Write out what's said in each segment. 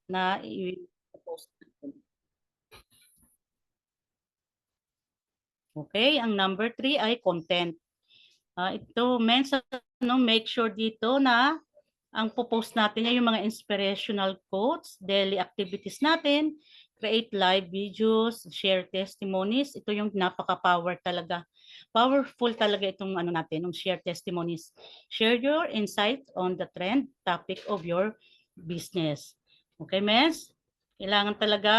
na i-post natin. Okay, ang number 3 ay content. Ito, make sure dito na ang post natin ay yung mga inspirational quotes, daily activities natin, create live videos, share testimonies. Ito yung napaka-power talaga. Powerful talaga itong ano natin, yung share testimonies. Share your insight on the trend topic of your business. Okay, Mes? Kailangan talaga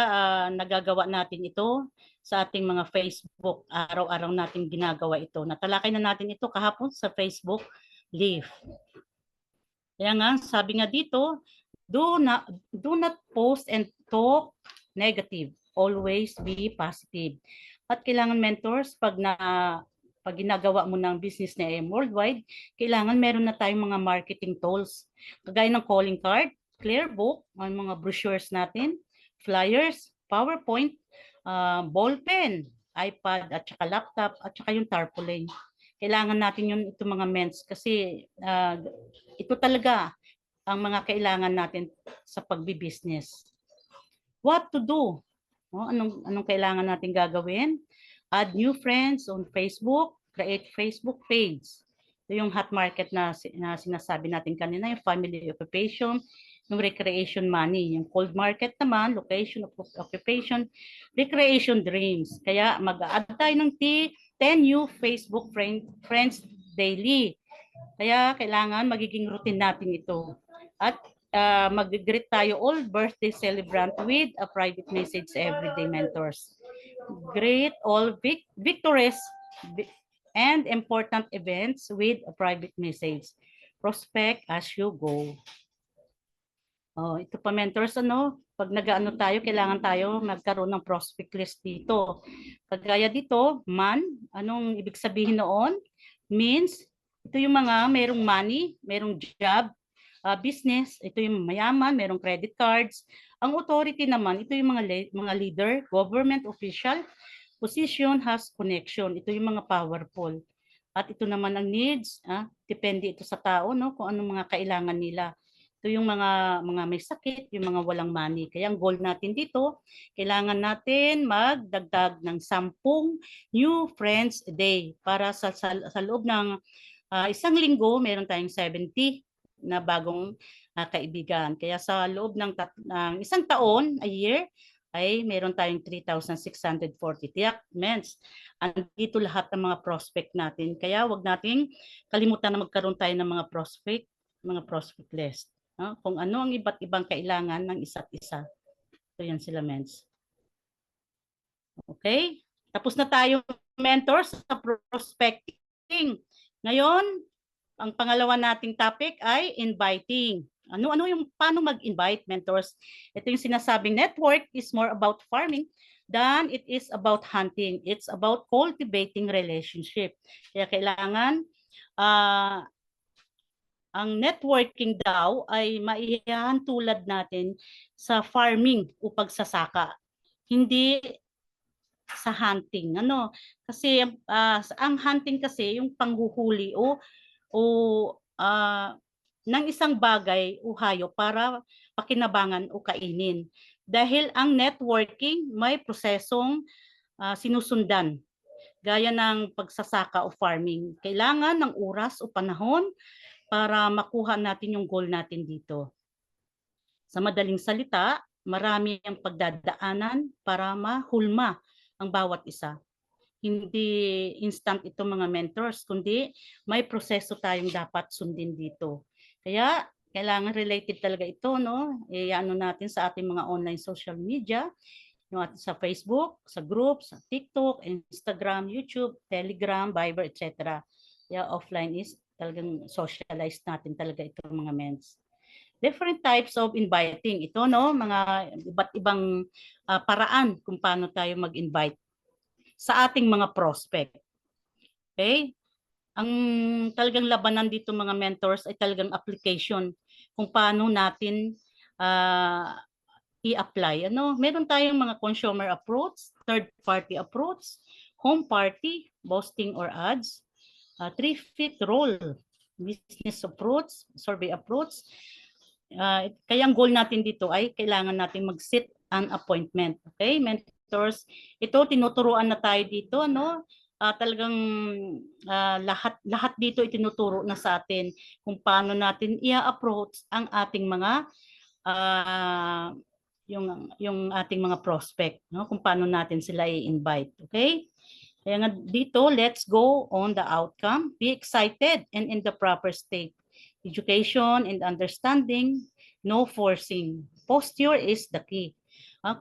nagagawa natin ito sa ating mga Facebook. Araw-araw natin ginagawa ito. Natalakay na natin ito kahapon sa Facebook Live. Kaya nga, sabi nga dito, do not post and talk negative. Always be positive. At kailangan mentors, pag ginagawa mo ng business na worldwide, kailangan meron na tayong mga marketing tools. Kagaya ng calling card, clear book, ang mga brochures natin, flyers, PowerPoint, ballpen, iPad, at saka laptop, at saka yung tarpaulin. Kailangan natin yung itong mga ments kasi ito talaga ang mga kailangan natin sa pagbi-business. What to do? Anong kailangan natin gagawin? Add new friends on Facebook, create Facebook page. Ito yung hot market na sinasabi natin kanina, yung family occupation, yung recreation money, yung cold market naman, location of occupation, recreation dreams. Kaya mag-add tayo ng 10 new Facebook friends daily. Kaya kailangan magiging routine natin ito. At mag-greet tayo all birthday celebrant with a private message everyday mentors. Greet all victories and important events with a private message. Prospect as you go. Ito pa mentors, pag nag-ano tayo, kailangan tayo magkaroon ng prospect list dito. Kagaya dito, anong ibig sabihin noon? Means, ito yung mga merong money, merong job, business, ito yung mayaman, merong credit cards. Ang authority naman, ito yung mga leader, government official, position has connection. Ito yung mga powerful. At ito naman ang needs, depende ito sa tao, kung anong mga kailangan nila. Ito yung mga may sakit, yung mga walang money. Kaya ang goal natin dito, kailangan natin magdagdag ng 10 new friends a day para sa loob ng isang linggo, meron tayong 70 na bagong kaibigan. Kaya sa loob ng isang taon, a year, ay meron tayong 3,640 tiyak mens. Andito lahat ng mga prospect natin. Kaya wag nating kalimutan na magkaroon tayo ng mga prospect list. Kung ano ang iba't ibang kailangan ng isa't isa. So yan sila mens. Okay? Tapos na tayo mentors sa prospecting. Ngayon, ang pangalawa nating topic ay inviting. Ano yung paano mag-invite mentors? Ito yung sinasabing network is more about farming than it is about hunting. It's about cultivating relationship. Kaya kailangan ang networking daw ay maihahantulad natin sa farming o pagsasaka. Hindi sa hunting. Kasi ang hunting kasi yung panghuhuli o ng isang bagay o hayop para pakinabangan o kainin. Dahil ang networking may prosesong sinusundan gaya ng pagsasaka o farming. Kailangan ng oras o panahon para makuha natin yung goal natin dito. Sa madaling salita, marami ang pagdadaanan para mahulma ang bawat isa. Hindi instant ito mga mentors, kundi may proseso tayong dapat sundin dito. Kaya kailangan related talaga ito, ano natin sa ating mga online social media, yung ating sa Facebook, sa group, sa TikTok, Instagram, YouTube, Telegram, Viber, etc. Kaya offline is talagang socialize natin talaga itong mga mens. Different types of inviting. Ito, mga iba't ibang paraan kung paano tayo mag-invite sa ating mga prospect. Okay? Ang talagang labanan dito mga mentors ay talagang application kung paano natin i-apply. Meron tayong mga consumer approach, third party approach, home party, boosting or ads, 3-fit role, business approach, survey approach, kaya ang goal natin dito ay kailangan natin mag-set an appointment. Okay, mentors, ito tinuturuan na tayo dito, no? Talagang lahat dito itinuturo na sa atin kung paano natin i-approach ang ating mga yung ating mga prospect, no? Kung paano natin sila i-invite. Okay? Kaya nga dito, let's go on the outcome. Be excited and in the proper state. Education and understanding, no forcing. Posture is the key.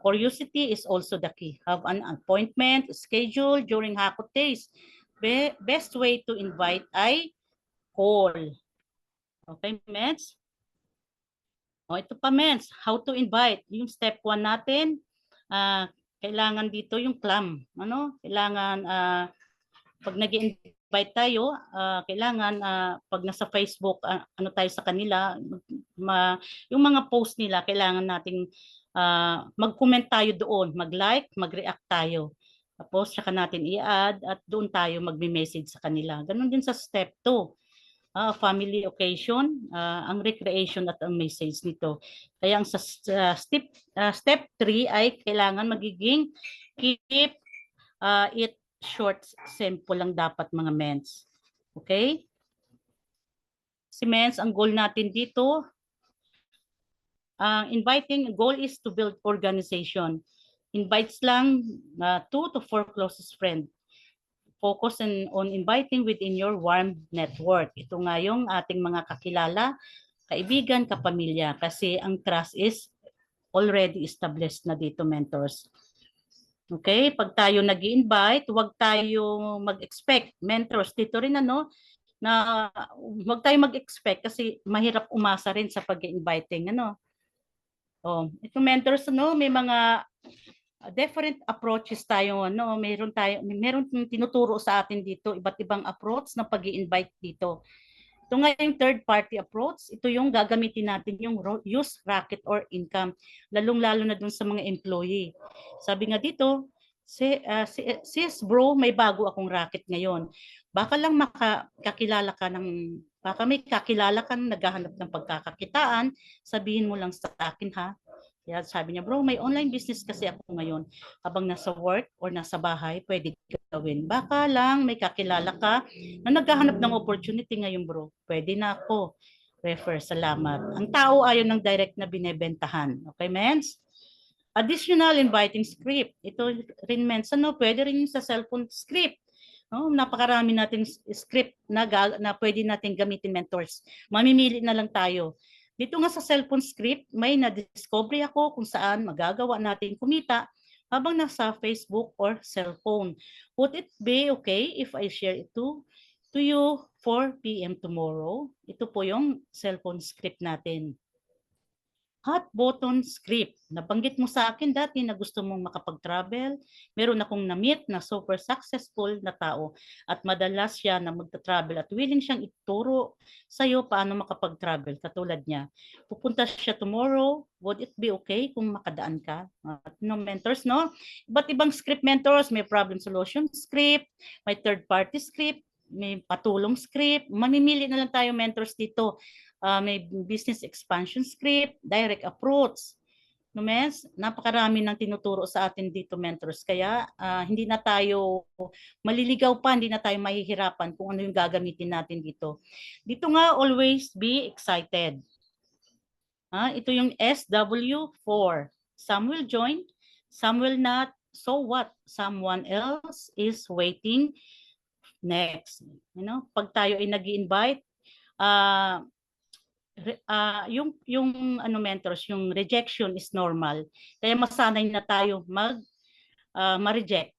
Curiosity is also the key. Have an appointment schedule during Hakot days. Best way to invite ay call. Okay, Meds? Ito pa, Meds. How to invite. Yung step 1 natin, kailangan dito yung clam. Kailangan pag nag-invite tayo, kailangan pag nasa Facebook, ano tayo sa kanila, yung mga post nila, kailangan nating mag-comment tayo doon, mag-like, mag-react tayo. Tapos, saka natin i-add at doon tayo magme-message sa kanila. Ganon din sa step 2. Family occasion, ang recreation at ang message nito. Kaya ang sa step 3 ay kailangan magiging keep it short, simple lang dapat mga mens. Okay? Si mens, ang goal natin dito, inviting, goal is to build organization. Invites lang 2 to 4 closest friend. Focus on inviting within your warm network. Ito nga yung ating mga kakilala, kaibigan, kapamilya. Kasi ang trust is already established na dito, mentors. Okay, pag tayo nag-i-invite, huwag tayo mag-expect. Mentors, dito rin na huwag tayo mag-expect kasi mahirap umasa rin sa pag-inviting. Ito mentors, may mga different approaches tayo. Meron tinuturo sa atin dito, iba't ibang approach ng pag-i-invite dito. Ito nga yung third party approach. Ito yung gagamitin natin yung use racket or income. Lalong-lalo na dun sa mga employee. Sabi nga dito, sis bro, may bago akong racket ngayon. Baka lang baka may kakilala ka na naghahanap ng pagkakakitaan, sabihin mo lang sa akin ha. Kaya sabi niya, bro, may online business kasi ako ngayon. Habang nasa work or nasa bahay, pwede gawin. Baka lang may kakilala ka na naghahanap ng opportunity ngayon, bro. Pwede na ako. Refer, salamat. Ang tao ayaw ng direct na binebentahan. Okay, mens? Additional inviting script. Ito rin, mens, pwede rin sa cellphone script. Napakarami nating script na pwede natin gamitin, mentors. Mamimili na lang tayo. Dito nga sa cellphone script, may na-discovery ako kung saan magagawa natin kumita habang nasa Facebook or cellphone. Would it be okay if I share it to you 4 p.m. tomorrow? Ito po yung cellphone script natin. Hot button script. Nabanggit mo sa akin dati na gusto mong makapag-travel. Meron akong na-meet na super successful na tao at madalas siya na magta-travel at willing siyang ituro sa iyo paano makapag-travel katulad niya. Pupunta siya tomorrow. Would it be okay kung makadaan ka? Mentors, no? Iba't ibang script, mentors. May problem solution script, may third party script, may patulong script. Mamimili na lang tayo, mentors, dito. May business expansion script, direct approach. Napakarami ng tinuturo sa atin dito, mentors. Kaya hindi na tayo maliligaw pa, hindi na tayo mahihirapan kung ano yung gagamitin natin dito. Dito nga, always be excited. Ito yung SW4. Some will join, some will not. So what? Someone else is waiting next. Pag tayo ay nag-i-invite, yung mentors, yung rejection is normal. Kaya masanay na tayo ma-reject.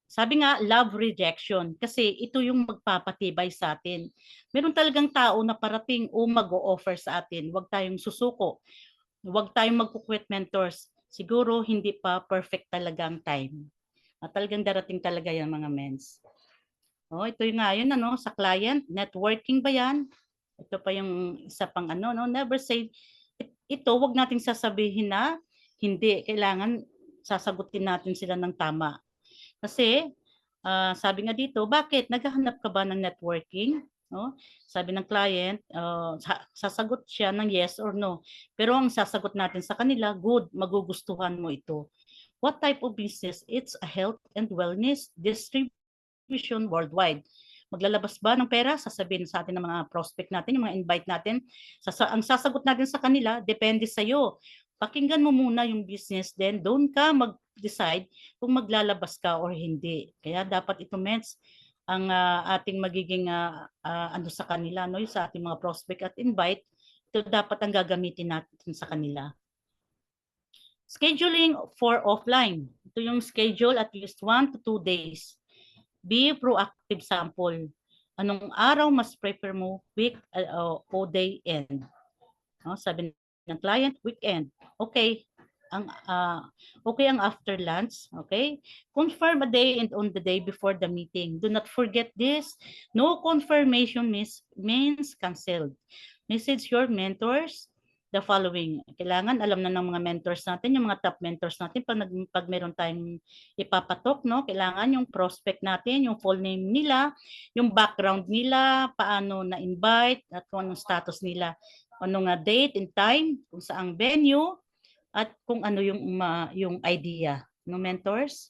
Sabi nga, love rejection. Kasi ito yung magpapatibay sa atin. Meron talagang tao na parating o mag-o-offer sa atin. Huwag tayong susuko. Huwag tayong mag-quit, mentors. Siguro hindi pa perfect talaga ang time. Talagang darating talaga yan, mga mens. Ito yung nga yun, sa client. Networking ba yan? Ito pa yung isa pang never say, ito wag nating sasabihin na hindi, kailangan sasagutin natin sila ng tama. Kasi sabi nga dito, bakit naghahanap ka ba ng networking? no? Sabi ng client, sasagot siya ng yes or no. Pero ang sasagot natin sa kanila, good, magugustuhan mo ito. What type of business? It's a health and wellness distribution worldwide. Maglalabas ba ng pera? Sasabihin sa atin ng mga prospect natin, yung mga invite natin. Ang sasagot natin sa kanila, depende sa iyo. Pakinggan mo muna yung business, then doon ka mag-decide kung maglalabas ka or hindi. Kaya dapat ito, Mets, ang ating magiging ano sa kanila, no, sa ating mga prospect at invite, ito dapat ang gagamitin natin sa kanila. Scheduling for offline. Ito yung schedule at least 1 to 2 days. Be proactive sample. Anong araw mas prefer mo, week o day end? No, sabi ng client, weekend. Okay. Okay ang after lunch, okay? Confirm a day and on the day before the meeting. Do not forget this. No confirmation means canceled. Message your mentors the following. Kailangan alam na ng mga mentors natin, yung mga top mentors natin, pag meron tayong ipapatok, no? Kailangan yung prospect natin, yung full name nila, yung background nila, paano na-invite, at kung anong status nila, anong date and time, kung saang venue, at kung ano yung idea, no, mentors?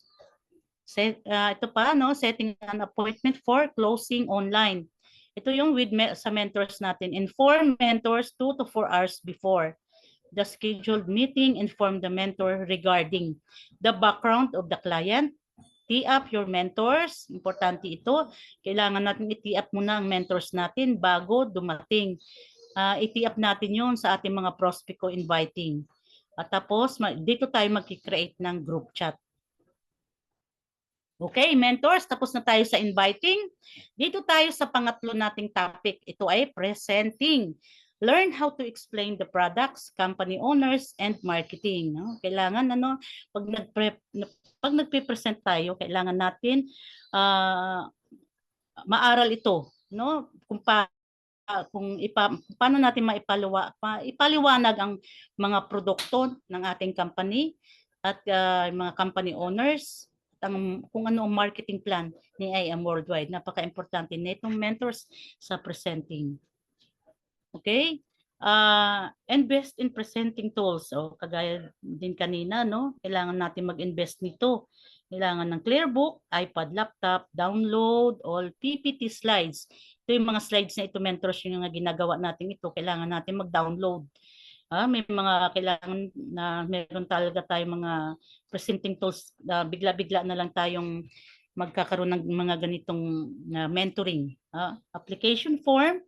Ito pa, no, setting an appointment for closing online. Ito yung sa mentors natin. Inform mentors 2 to 4 hours before the scheduled meeting. Inform the mentor regarding the background of the client. Tee up your mentors. Importante ito. Kailangan natin i-tee up muna ang mentors natin bago dumating. I-tee up natin yun sa ating mga prospect ko inviting. At tapos, dito tayo mag-create ng group chat. Okay, mentors, tapos na tayo sa inviting. Dito tayo sa pangatlo nating topic. Ito ay presenting. Learn how to explain the products, company owners, and marketing. No? Kailangan, pag nagpe-present tayo, kailangan natin maaral ito. No? Paano natin ipaliwanag ang mga produkto ng ating company at mga company owners, kung ano ang marketing plan ni IAM Worldwide. Napaka-importante nitong mentors sa presenting. Okay? Invest in presenting tools. Kagaya din kanina, no? Kailangan natin mag-invest nito. Kailangan ng Clearbook, iPad, laptop, download, all PPT slides. Ito yung mga slides na ito, mentors, yung ginagawa natin ito. Kailangan natin mag-download. May mga kailangan na meron talaga tayong mga presenting tools. Bigla-bigla na lang tayong magkakaroon ng mga ganitong mentoring. Application form,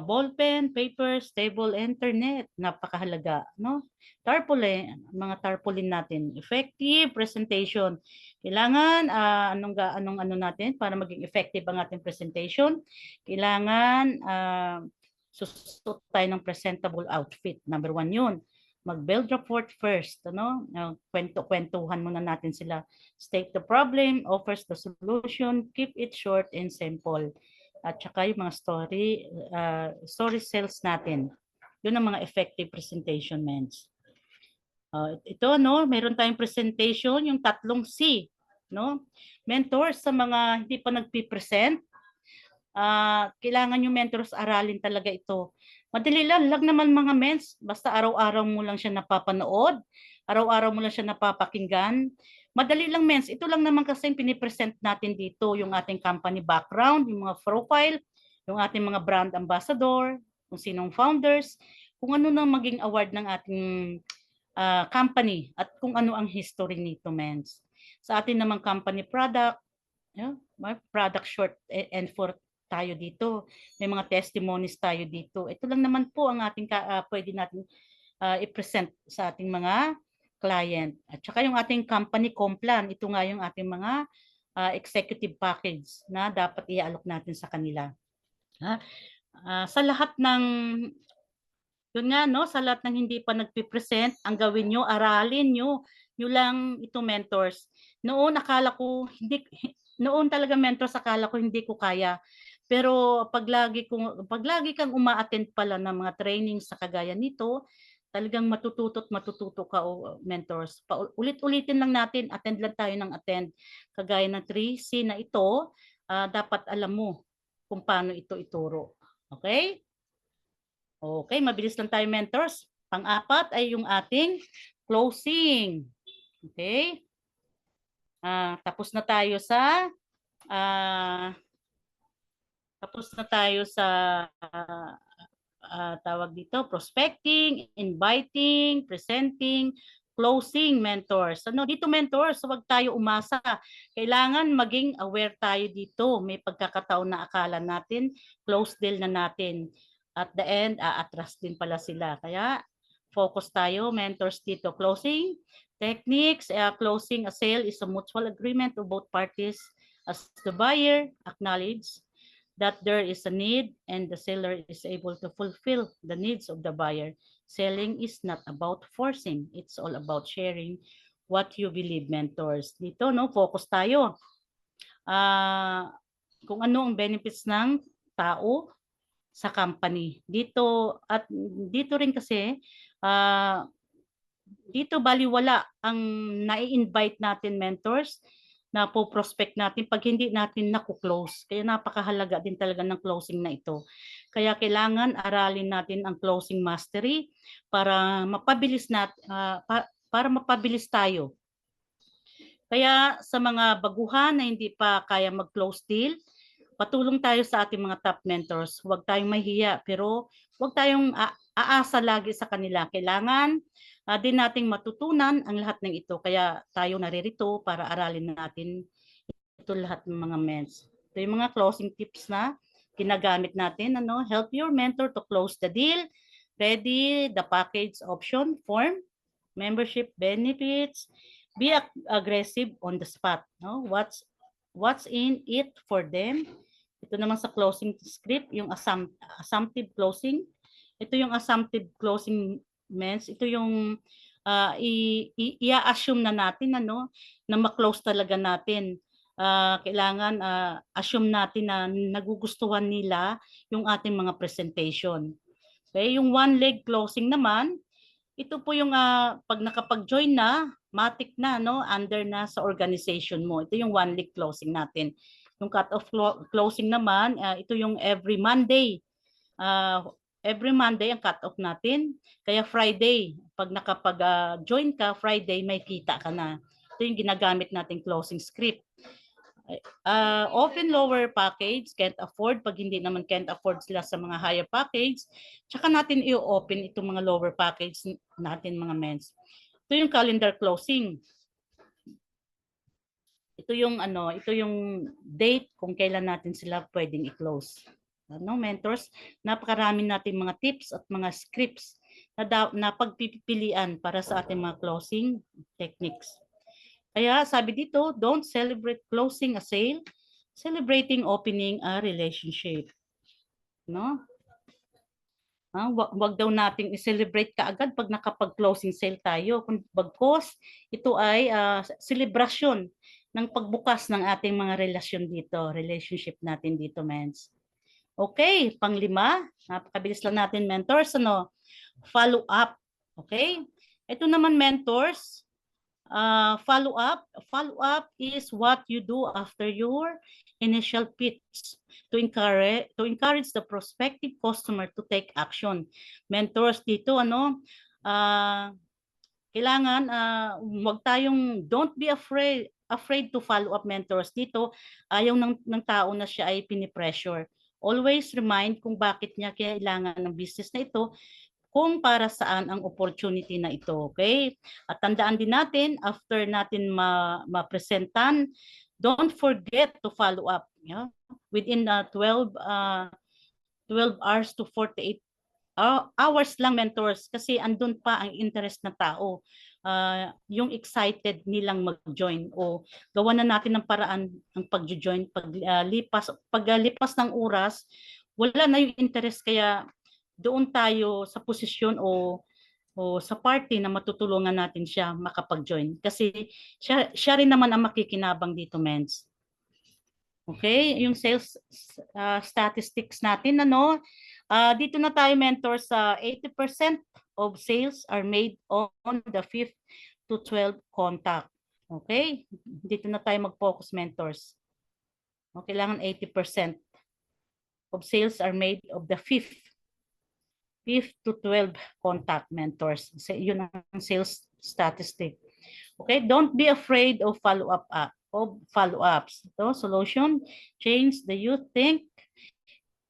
ballpen, papers, table, internet, napakahalaga, no? Tarpaulin, mga tarpaulin natin, effective presentation. Kailangan anong natin para maging effective ang ating presentation? Kailangan susuot tayo ng presentable outfit. Number 1 yun. Mag-build rapport first, ano? Kwentuhan muna natin sila. State the problem, offers the solution, keep it short and simple. At saka yung mga story sales natin. Yun ang mga effective presentation, mens. Ito, no, meron tayong presentation, yung 3 C, no? Mentors sa mga hindi pa nagpi-present, kailangan yung mentors aralin talaga ito. Madali lang naman mga mens, basta araw-araw mo lang siya napapanood, araw-araw mo lang siya napapakinggan. Madali lang mens, ito lang naman kasi yung pinipresent natin dito, yung ating company background, yung mga profile, yung ating mga brand ambassador, kung sinong founders, kung ano nang maging award ng ating company at kung ano ang history nito mens. Sa ating namang company product, product short and for tayo dito. May mga testimonies tayo dito. Ito lang naman po ang ating pwede natin i-present sa ating mga client. At saka yung ating company complan, ito nga yung ating mga executive package na dapat i-alok natin sa kanila. Sa lahat ng yun nga, no, sa lahat ng hindi pa nagpipresent, ang gawin nyo, aralin nyo lang ito mentors. Noon talaga mentors, akala ko hindi ko kaya. Pero pag lagi kang uma-attend pala ng mga training sa kagaya nito, talagang matututo ka mentors. Ulit-ulitin lang natin, attend lang tayo ng attend. Kagaya ng 3C na ito, dapat alam mo. kung paano ito ituro. Okay? Okay, mabilis lang tayo mentors. Pang-apat ay yung ating closing. Okay? Tapos na tayo sa ah, tawag dito, prospecting, inviting, presenting, closing mentors. Dito mentors, huwag tayo umasa. Kailangan maging aware tayo dito. May pagkakataon na akala natin, close deal na natin. At the end, atras din pala sila. Kaya focus tayo, mentors dito. Closing techniques, closing a sale is a mutual agreement of both parties as the buyer acknowledge that there is a need and the seller is able to fulfill the needs of the buyer. Selling is not about forcing. It's all about sharing what you believe, mentors. Dito, focus tayo. Kung ano ang benefits ng tao sa company. Dito rin kasi, dito baliwala ang nai-invite natin, mentors, na po prospect natin pag hindi natin naku-close. Kaya napakahalaga din talaga ng closing na ito. Kaya kailangan aralin natin ang closing mastery para mapabilis tayo. Kaya sa mga baguhan na hindi pa kaya mag-close deal, patulong tayo sa ating mga top mentors. Huwag tayong mahiya, pero huwag tayong aasa lagi sa kanila. Kailangan din nating matutunan ang lahat ng ito. Kaya tayo naririto para aralin natin ito lahat ng mga mens. Ito yung mga closing tips na ginagamit natin. Help your mentor to close the deal. Ready the package option form, membership benefits. Be aggressive on the spot. What's in it for them? Ito naman sa closing script, yung assumptive closing. Ito yung assumptive closing means, ito yung i-assume na natin na ma-close talaga natin. Kailangan assume natin na nagugustuhan nila yung ating mga presentation. Okay, yung one leg closing naman, ito po yung pag nakapag-join na, matik na, under na sa organization mo. Ito yung one leg closing natin. Yung cut-off closing naman, ito yung every Monday. Every Monday ang cut-off natin. Kaya Friday, pag nakapag-join ka, Friday may kita ka na. Ito yung ginagamit nating closing script. Open lower package, can't afford. Pag hindi naman can't afford sila sa mga higher package, tsaka natin i-open itong mga lower package natin, mga mens. Ito yung calendar closing. Ito yung date kung kailan natin sila pwedeng i-close. Mentors, napakarami natin mga tips at mga scripts na pagpipilian para sa ating mga closing techniques. Kaya sabi dito, don't celebrate closing a sale, celebrating opening a relationship. Wag daw nating i-celebrate kaagad pag nakapag-closing sale tayo. Kung bagkos, ito ay celebration ng pagbukas ng ating mga relasyon dito, relationship natin dito, mens. Okay, pang-5, napakabilis lang natin, mentors, follow up. Okay? Ito naman, mentors, follow up is what you do after your initial pitch to encourage the prospective customer to take action. Mentors dito, kailangan wag tayong, don't be afraid to follow up, mentors. Dito ayaw ng tao na siya ay pinipressure. Always remind kung bakit niya kailangan ng business na ito, kung para saan ang opportunity na ito. Okay? At tandaan din natin, after natin ma-presentan, don't forget to follow up. Within 12 hours to 48 hours lang, mentors, kasi andun pa ang interest na tao. Yung excited nilang mag-join, o gawa na natin ng paraan ng pag-join. Paglipas ng oras, wala na yung interest, kaya doon tayo sa posisyon o sa party na matutulungan natin siya makapag-join. Kasi siya rin naman ang makikinabang dito, mens. Okay, yung sales statistics natin, dito na tayo, mentors, 80% of sales are made on the 5th to 12th contact. Okay, dito na tayo mag-focus, mentors. Kailangan 80%. of sales are made of the 5th to 12 contact mentors. So, yun ang sales statistic. Okay, don't be afraid of follow-ups. So, solution, change the you think.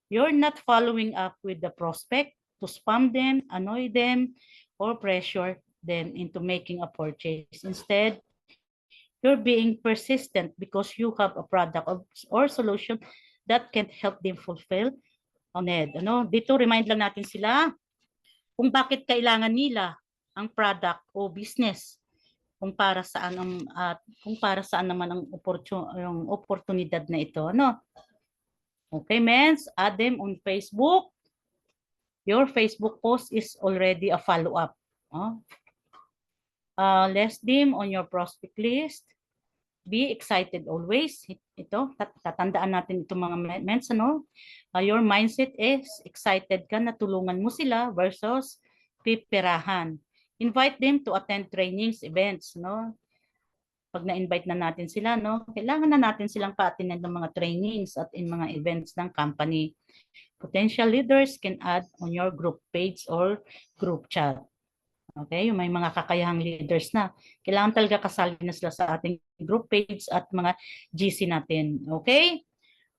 You're not following up with the prospect to spam them, annoy them, or pressure them into making a purchase. Instead, you're being persistent because you have a product or solution that can help them fulfill a need. Dito remind lang natin sila kung bakit kailangan nila ang product o business, kung para saan naman ang oportunidad na ito, Okay, mens, add them on Facebook. Your Facebook post is already a follow-up. List them on your prospect list. Be excited always. Ito, tatandaan natin itong mga mens, your mindset is excited ka na tulungan mo sila versus pipirahan. Invite them to attend trainings, events, Pag na-invite na natin sila, kailangan na natin silang pa-attend ng mga trainings at in mga events ng company. Potential leaders can add on your group page or group chat. Okay, yung may mga kakayahang leaders na. Kailangan talaga kasali na sila sa ating group page at mga GC natin. Okay?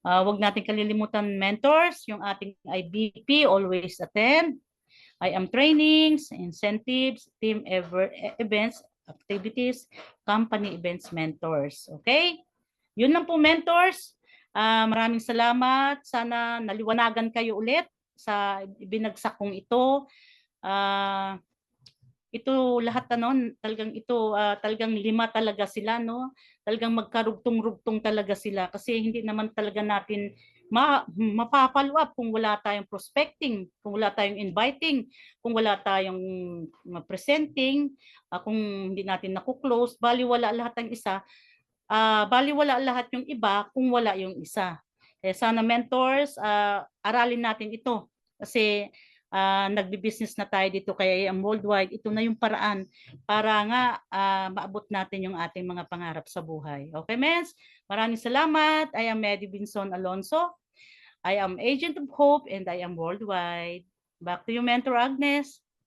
Huwag natin kalilimutan mentors, yung ating IBP, always attend. I am trainings, incentives, team events, activities, company events, mentors. Okay? Yun lang po, mentors. Maraming salamat. Sana naliwanagan kayo ulit sa binagsak kong ito. Ito lahat talagang 5 talaga sila, Talagang magkarugtong-rugtong talaga sila kasi hindi naman talaga natin mapa-follow up kung wala tayong prospecting, kung wala tayong inviting, kung wala tayong presenting, kung hindi natin naku-close, baliwala lahat ng isa. Baliwala lahat yung iba kung wala yung isa. Sana mentors, aralin natin ito kasi nagbi-business na tayo dito kaya ang worldwide, ito na yung paraan para nga maabot natin yung ating mga pangarap sa buhay. Okay, mens? Maraming salamat. I am Medi Binson Alonso. I am Agent of Hope and I am worldwide. Back to you, Mentor Agnes.